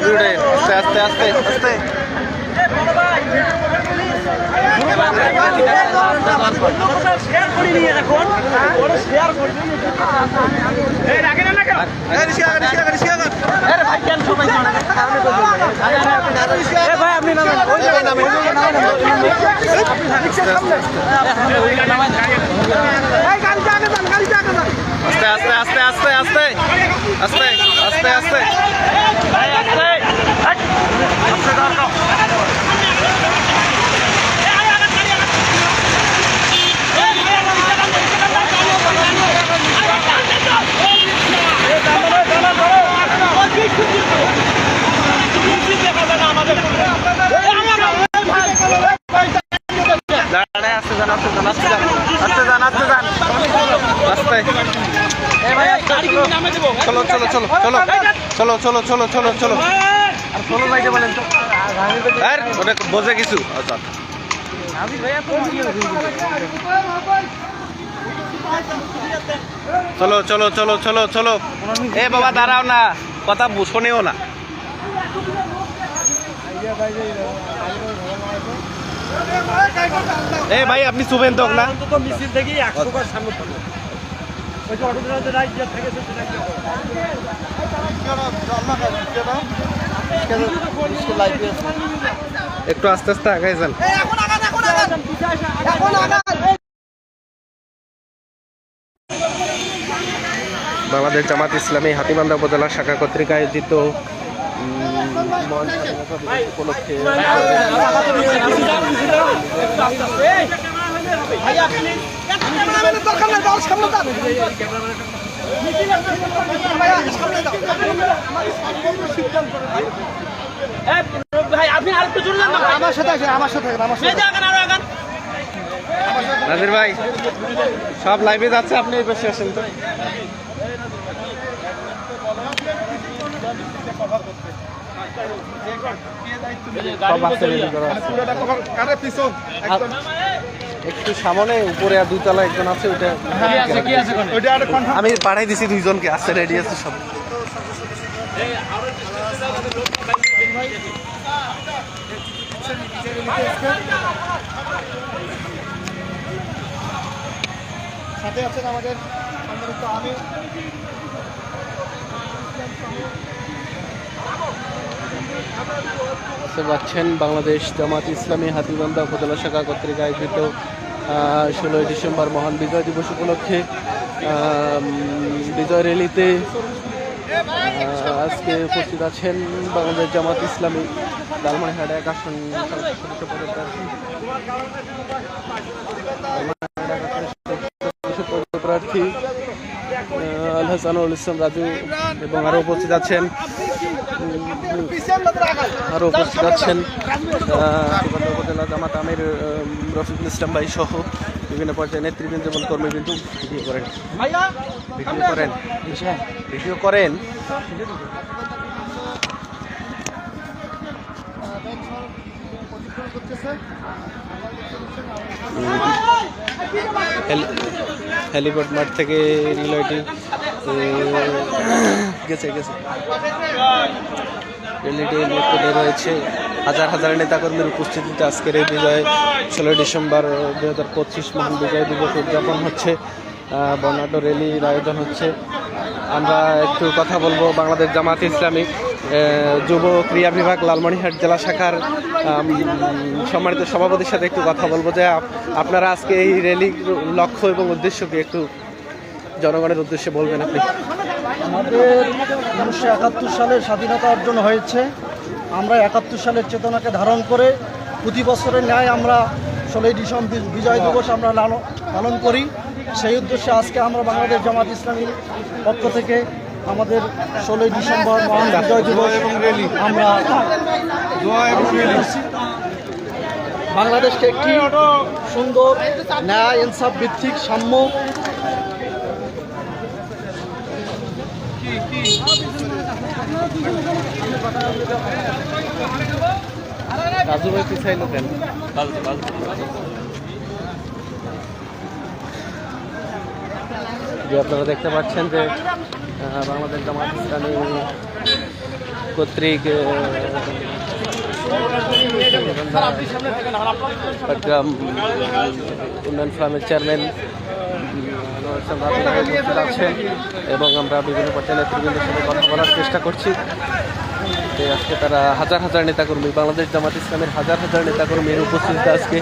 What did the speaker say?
ছবি উঠে আস্তে আস্তে আস্তে আস্তে আস্তে আস্তে আস্তে আস্তে আস্তে আস্তে আস্তে চলো চলো চলো চলো চলো চলো চলো চলো চলো আর চলো যাইতে বলেন তো ওটা বোঝে কিছু আচ্ছা চলো চলো চলো চলো চলো এ বাবা দাঁড়াও না কথা শোনেও না এ ভাই আপনি চুবেন তো না মিছিল থেকে 100 বার সামনে থাকবে ওই যে অটোগ্রাফে রাইট যা থাকে সেটা একটু আস্তে আস্তে আগাই যান বাংলাদেশ জামাত ইসলামী হাতীবান্ধা উপজেলা শাখা কর্তৃক আয়োজিত উপলক্ষে নাজির ভাই সব লাইভে যাচ্ছে আপনি এই পাশে আসেন তো একটু সামনে উপরে আর দুইতলা একজন আছে ওইটা আমি পাঠাই দিছি দুইজনকে আছে রেডি আছে সব সাথে আছেন আমাদের সম্মানিত আমি পাচ্ছেন বাংলাদেশ জামাত ইসলামী হাতীবান্ধা উপজেলা শাখা কর্তৃক আয়োজিত 16 ডিসেম্বর মহান বিজয় দিবস উপলক্ষে বিজয় র্যালিতে আজকে উপস্থিত আছেন বাংলাদেশ জামাত ইসলামী লালমনিরহাট 1 আসন সদস্য পদের প্রার্থী আল হাসানুল ইসলাম রাজু এবং আরও উপস্থিত আছেন উপজেলা জামাত আমির রফিকুল ইসলাম ভাই সহ বিভিন্ন পর্যায়ে নেতৃবৃন্দ এবং কর্মীবৃন্দ ভিডিও করেন হেলিপ্যাড মাঠ থেকে রিলয়টি গেছে রেলিটি বের হয়েছে হাজার হাজার নেতাকর্মীর উপস্থিতিতে আজকের এই বিজয় 16 ডিসেম্বর 2025 মহান বিজয় দিবস উদযাপন হচ্ছে বর্ণাঢ্য র্যালির আয়োজন হচ্ছে আমরা একটু কথা বলবো বাংলাদেশ জামাত ইসলামী যুব ক্রীড়া বিভাগ লালমনিরহাট জেলা শাখার সম্মানিত সভাপতির সাথে একটু কথা বলবো যে আপনারা আজকে এই র্যালির লক্ষ্য এবং উদ্দেশ্য কি একটু জনগণের উদ্দেশ্যে বলবেন আপনি আমাদের 1971 সালে স্বাধীনতা অর্জন হয়েছে আমরা 71 সালের চেতনাকে ধারণ করে প্রতি বছরের ন্যায় আমরা 16 ডিসেম্বর বিজয় দিবস আমরা পালন করি সেই উদ্দেশ্যে আজকে আমরা বাংলাদেশ জামাত ইসলামীর পক্ষ থেকে আমাদের 16 ডিসেম্বর মহান বিজয় দিবস এবং র্যালি আমরা বাংলাদেশকে একটি সুন্দর ন্যায় ইনসাফ ভিত্তিক সাম্য রাজু ভাই পিছাইলো কেন যে আপনারা দেখতে পাচ্ছেন যে বাংলাদেশ জামাত ইসলামী কর্তৃক চট্টগ্রাম উন্নয়ন ফোরামের চেয়ারম্যান আছেন এবং আমরা বিভিন্ন পর্যায়ে নেতৃবৃন্দের সাথে কথা বলার চেষ্টা করছি। যে আজকে তারা হাজার হাজার নেতাকর্মী, বাংলাদেশ জামাত ইসলামের হাজার হাজার নেতাকর্মীর উপস্থিতিতে আজকে